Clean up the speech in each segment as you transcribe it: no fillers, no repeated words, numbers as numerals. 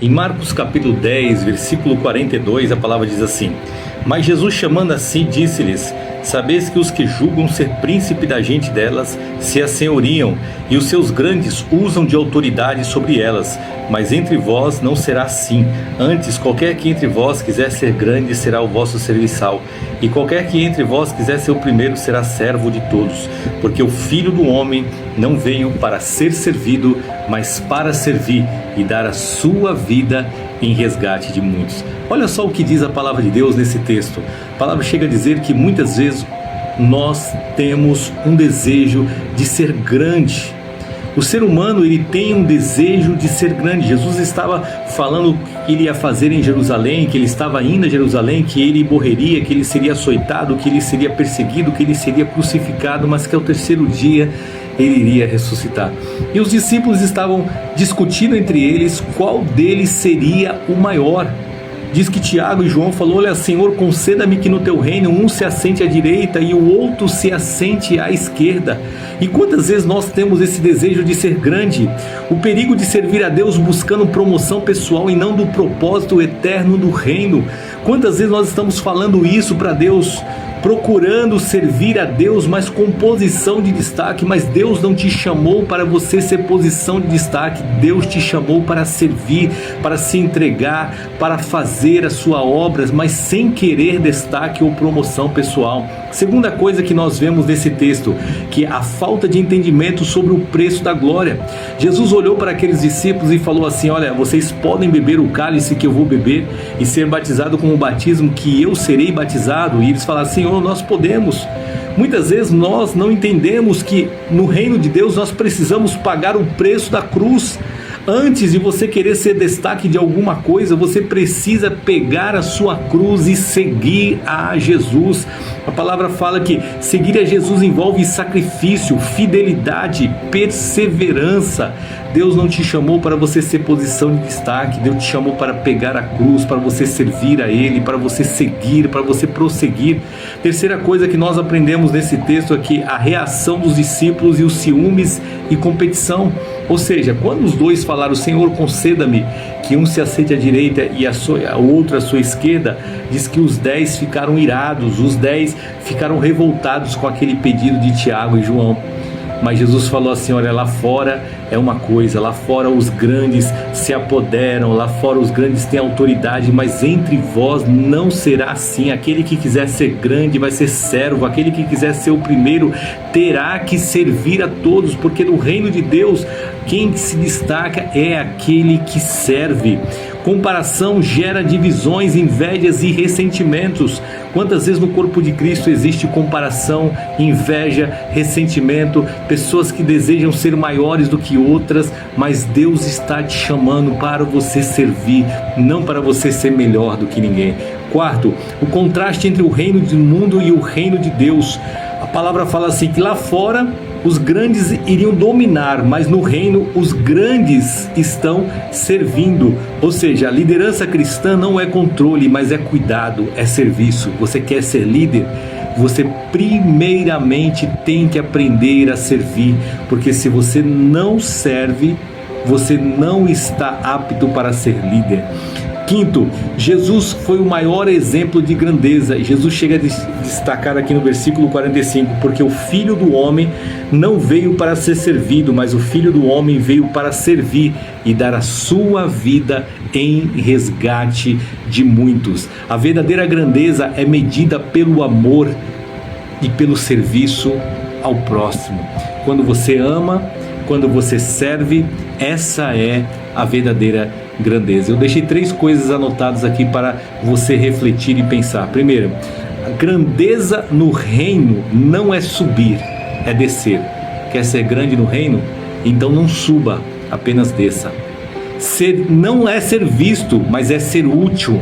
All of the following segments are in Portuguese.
Em Marcos capítulo 10, versículo 42, a palavra diz assim: Mas Jesus, chamando a si, disse-lhes: Sabeis que os que julgam ser príncipe da gente delas se assenhoriam, e os seus grandes usam de autoridade sobre elas. Mas entre vós não será assim. Antes, qualquer que entre vós quiser ser grande será o vosso serviçal, e qualquer que entre vós quiser ser o primeiro será servo de todos. Porque o Filho do Homem não veio para ser servido, mas para servir e dar a sua vida em resgate de muitos. Olha só o que diz a palavra de Deus nesse texto. A palavra chega a dizer que muitas vezes nós temos um desejo de ser grande. O ser humano, ele tem um desejo de ser grande. Jesus estava falando o que ele ia fazer em Jerusalém, que ele estava indo a Jerusalém, que ele morreria, que ele seria açoitado, que ele seria perseguido, que ele seria crucificado, mas que ao terceiro dia ele iria ressuscitar. E os discípulos estavam discutindo entre eles qual deles seria o maior. Diz que Tiago e João falou: Olha, Senhor, conceda-me que no teu reino um se assente à direita e o outro se assente à esquerda. E quantas vezes nós temos esse desejo de ser grande? O perigo de servir a Deus buscando promoção pessoal e não do propósito eterno do reino. Quantas vezes nós estamos falando isso para Deus, procurando servir a Deus, mas com posição de destaque, mas Deus não te chamou para você ser posição de destaque. Deus te chamou para servir, para se entregar, para fazer a sua obra, mas sem querer destaque ou promoção pessoal. Segunda coisa que nós vemos nesse texto, que é a falta de entendimento sobre o preço da glória. Jesus olhou para aqueles discípulos e falou assim: olha, vocês podem beber o cálice que eu vou beber e ser batizado com o batismo que eu serei batizado. E eles falaram: Senhor, nós podemos. Muitas vezes nós não entendemos que no reino de Deus nós precisamos pagar o preço da cruz. Antes de você querer ser destaque de alguma coisa, você precisa pegar a sua cruz e seguir a Jesus. A palavra fala que seguir a Jesus envolve sacrifício, fidelidade, perseverança. Deus não te chamou para você ser posição de destaque. Deus te chamou para pegar a cruz, para você servir a Ele, para você seguir, para você prosseguir. Terceira coisa que nós aprendemos nesse texto aqui, a reação dos discípulos e os ciúmes e competição. Ou seja, quando os dois falaram: Senhor, conceda-me que um se assente à direita e o outro à sua esquerda, diz que os 10 ficaram irados, os 10 ficaram revoltados com aquele pedido de Tiago e João. Mas Jesus falou assim: olha, lá fora é uma coisa, lá fora os grandes se apoderam, lá fora os grandes têm autoridade, mas entre vós não será assim. Aquele que quiser ser grande vai ser servo, aquele que quiser ser o primeiro terá que servir a todos, porque no reino de Deus quem se destaca é aquele que serve. Comparação gera divisões, invejas e ressentimentos. Quantas vezes no corpo de Cristo existe comparação, inveja, ressentimento, pessoas que desejam ser maiores do que outras, mas Deus está te chamando para você servir, não para você ser melhor do que ninguém. Quarto, o contraste entre o reino do mundo e o reino de Deus. A palavra fala assim que lá fora os grandes iriam dominar, mas no reino os grandes estão servindo. Ou seja, a liderança cristã não é controle, mas é cuidado, é serviço. Você quer ser líder? Você primeiramente tem que aprender a servir, porque se você não serve, você não está apto para ser líder. Quinto, Jesus foi o maior exemplo de grandeza. Jesus chega a destacar aqui no versículo 45, porque o Filho do Homem não veio para ser servido, mas o Filho do Homem veio para servir e dar a sua vida em resgate de muitos. A verdadeira grandeza é medida pelo amor e pelo serviço ao próximo. Quando você ama, quando você serve, essa é a verdadeira grandeza. Eu deixei 3 coisas anotadas aqui para você refletir e pensar. Primeiro, a grandeza no reino não é subir, é descer. Quer ser grande no reino? Então não suba, apenas desça. Não é ser visto, mas é ser útil.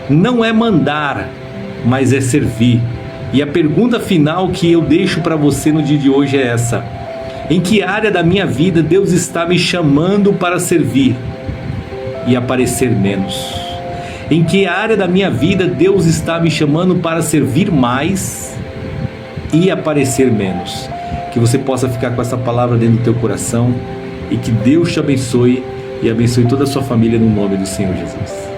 Não é mandar, mas é servir. E a pergunta final que eu deixo para você no dia de hoje é essa: em que área da minha vida Deus está me chamando para servir e aparecer menos? Em que área da minha vida Deus está me chamando para servir mais e aparecer menos? Que você possa ficar com essa palavra dentro do teu coração e que Deus te abençoe e abençoe toda a sua família no nome do Senhor Jesus.